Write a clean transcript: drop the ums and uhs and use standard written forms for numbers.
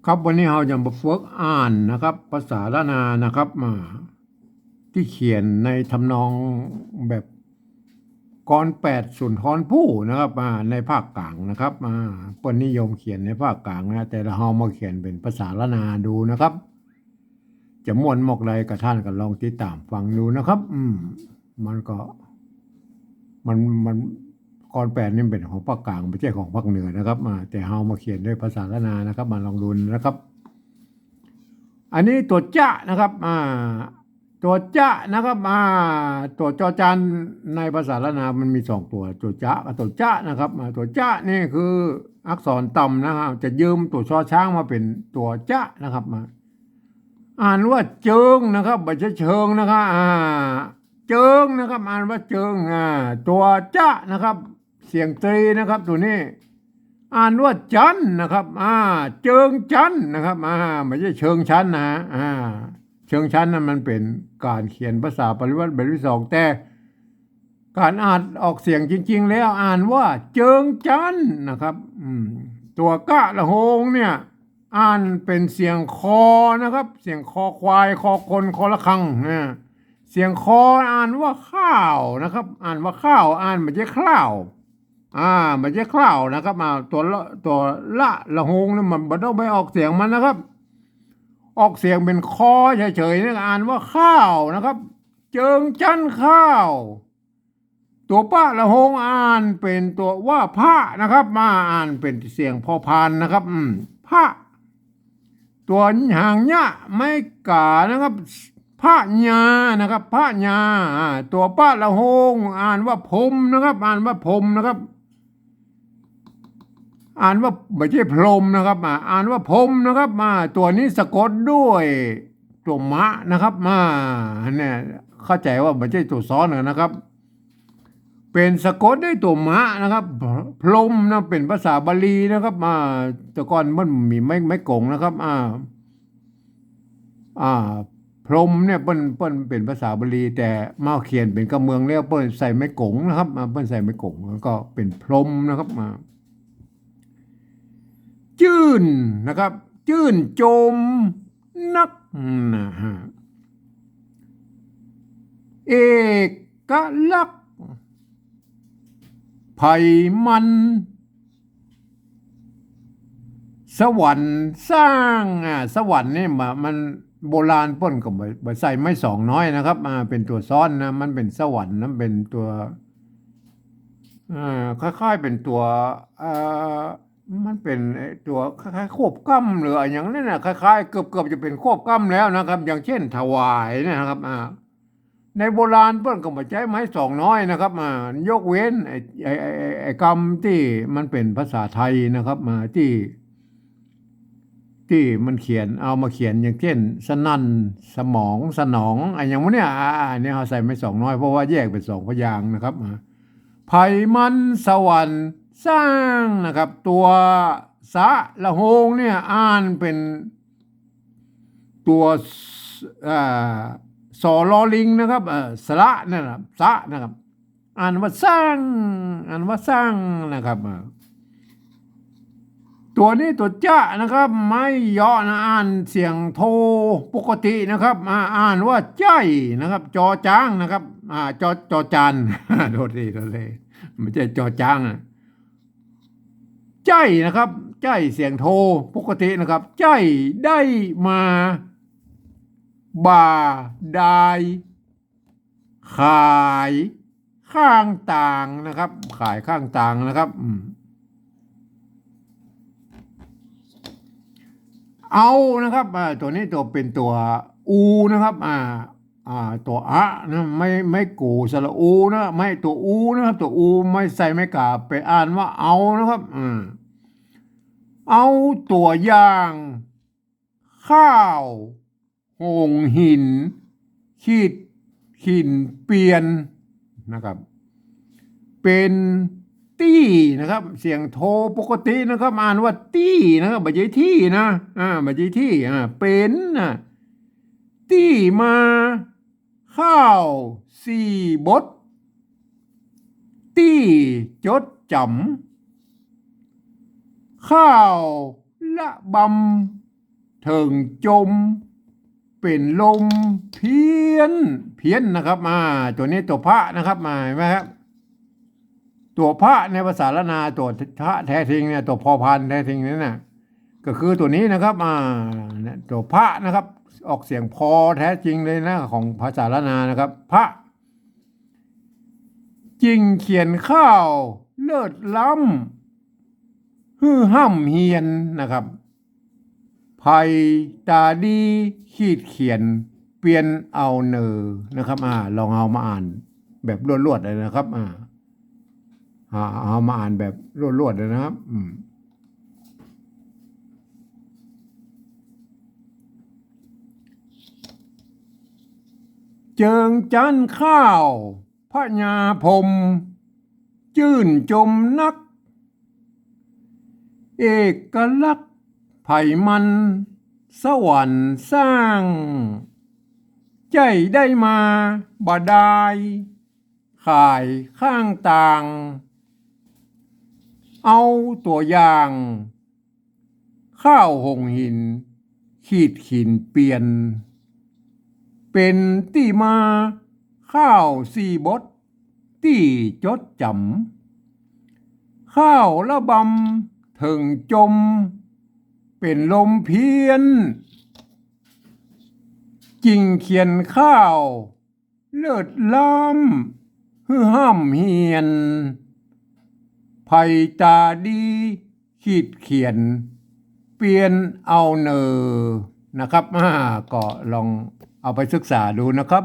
ครับวันนี้เราจะมาฝึกอ่านนะครับภาษาล้านนานะครับมาที่เขียนในทำนองแบบกลอนแปดสุนทรภู่นะครับมาในภาคกลางนะครับมาเปิ้นนิยมเขียนในภาคกลางนะแต่เรามาเขียนเป็นภาษาล้านนาดูนะครับ จะม่วนมอกใดกับท่านก็ลองติดตามฟังดูนะครับ มันก็มันกรแปดนี่เป็นของภาคกลางไม่ใช่ของภาคเหนือนะครับมาแต่เฮามาเขียนด้วยภาษาล้านนานะครับมาลองดูนะครับ อันนี้ตัวจะนะครับตัวจะนะครับตัวจอจานในภาษาล้านนามันมีสองตัวจะกับตัวจะนะครับตัวจะนี่คืออักษรต่ำนะครับจะยืมตัวชอช้างมาเป็นตัวจะนะครับมาอ่านว่าเจิงนะครับไม่ใช่เชิงนะครับเจิงนะครับอ่านว่าเจิงตัวจะนะครับเสียงตรีนะครับตัวนี้อ่านว่าจันนะครับเจิงจันนะครับไม่ใช่เชิงชั้นนะเชิงชั้นนั้นมันเป็นการเขียนภาษาปริวัติแบบที่สองแต่การอ่านออกเสียงจริงๆแล้วอ่านว่าเจิงจันนะครับตัวกะละโหงเนี่ยอ่านเป็นเสียงคอนะครับเสียงคอควายคอคนคอละคังเสียงคออ่านว่าข้าวนะครับอ่านว่าข้าวอ่านไม่ใช่ข้าวไม่ใช่ข้าวนะครับตัวละโหงเนี่ยมันไม่ต้องไปออกเสียงมันนะครับออกเสียงเป็นคอเฉยๆนี่อ่านว่าข้าวนะครับเจิงจันข้าวตัวป้าละโหงอ่านเป็นตัวว่าพระนะครับมาอ่านเป็นเสียงพอพานนะครับพระตัวหางยะไม่กานะครับพระญานะครับพระญาตัวป้าละโหงอ่านว่าพรมนะครับอ่านว่าพรมนะครับอ่านว่าไม่ใช่พรมนะครับอ่านว่าพรมนะครับตัวนี้สะกดด้วยตัวมะนะครับเนี่ยเข้าใจว่าไม่ใช่ตัวซ้อนนะครับเป็นสะกดด้วยตัวมะนะครับพรมนะเป็นภาษาบาลีนะครับแต่ก่อนมันมีไม่กงนะครับพรมเนี่ยเปิ้นเป็นภาษาบาลีแต่มาเขียนเป็นกระเมืองแล้วเปิ้นใส่ไม่กงนะครับเปิ้นใส่ไม่กงแล้วก็เป็นพรมนะครับจื้นนะครับจื้นโจมนักนะฮะเอกลักษณ์ไผ่มันสวรรค์สร้างสวรรค์นี่มันโบราณป้นก็บ่ใส่ไม่สองน้อยนะครับเป็นตัวซ้อนนะมันเป็นสวรรค์นั้นเป็นตัวคล้ายๆเป็นตัวมันเป็นตัวคล้ายๆควบกล้ำหรืออะไรอย่างนั้นนะคล้ายๆเกือบจะเป็นควบกล้ำแล้วนะครับ อย่างเช่นถวายนะครับในโบราณเพิ่นก็บ่ใช้ไม้สองน้อยนะครับยกเว้นไอ้กรรมที่มันเป็นภาษาไทยนะครับที่มันเขียนเอามาเขียนอย่างเช่นสนั่นสมองสนองอะไรอย่างนี้เนี่ยเนี่ยเขาใส่ไม่สองน้อยเพราะว่าแยกเป็นสองพยางค์นะครับไผ่มันสวรรค์สร้างนะครับตัวสะละโหงเนี่ยอ่านเป็นตัวสอลอลิงนะครับสระนั่นนะสะนะครับอ่านว่าสร้างนะครับตัวนี้ตัวจะนะครับไม่ย่อนะอ่านเสียงโทปกตินะครับอ่านว่าใจนะครับจอจางนะครับจอจานโทษทีไม่ใช่จอจางใจนะครับใจเสียงโทปกตินะครับใจได้มาบ่าได้ขายข้างต่างนะครับขายข้างต่างนะครับเอานะครับตัวนี้ตัวเป็นตัวอูนะครับตัวอะนะไม่กูสระอูนะไม่ตัวอูนะครับตัวอูไม่ใส่ไม่กาไปอ่านว่าเอานะครับเอาตัวอย่างข้าวหงหินขีดขินเปลี่ยนนะครับเป็นตี้นะครับเสียงโทปกตินะครับอ่านว่าตี้นะครับไม่ใช่ที่นะไม่ใช่ที่เป็นตี้มาข้าวสี่บทตี้จดจำข้าวละบ เถิงจมเป็นลมเพี้ยนเพี้ยนนะครับตัวนี้ตัวพระนะครับเห็นไหมครับตัวพระในภาษาละนาตัวพระแท้จริงเนี่ยตัวพอพันแท้จริงนี่นะก็คือตัวนี้นะครับตัวพระนะครับออกเสียงพอแท้จริงเลยนะของภาษาละนานะครับพระจริงเขียนข้าวเลิศล้ำฮือห่ำเฮียนนะครับภัยตาดีขีดเขียนเปลี่ยนเอาเนอนะครับลองเอามาอ่านแบบรวดๆเลยนะครับเอามาอ่านแบบรวดๆเลยนะครับเจิงจันข้าวพระญาพรมจื่นจมนักเอกลักษณ์ไผ่มันสวรรค์สร้างใจได้มาบ่ได้ขายข้างต่างเอาตัวอย่างข้าวหงหินขีดขินเปลี่ยนเป็นที่มาข้าวสี่บทที่จดจำข้าวละบำถึงจมเป็นลมเพี้ยนจริงเขียนข้าวเลิศล้ำฮือห้ำเฮียนภัยตาดีขีดเขียนเปลี่ยนเอาเนอนะครับก็ลองเอาไปศึกษาดูนะครับ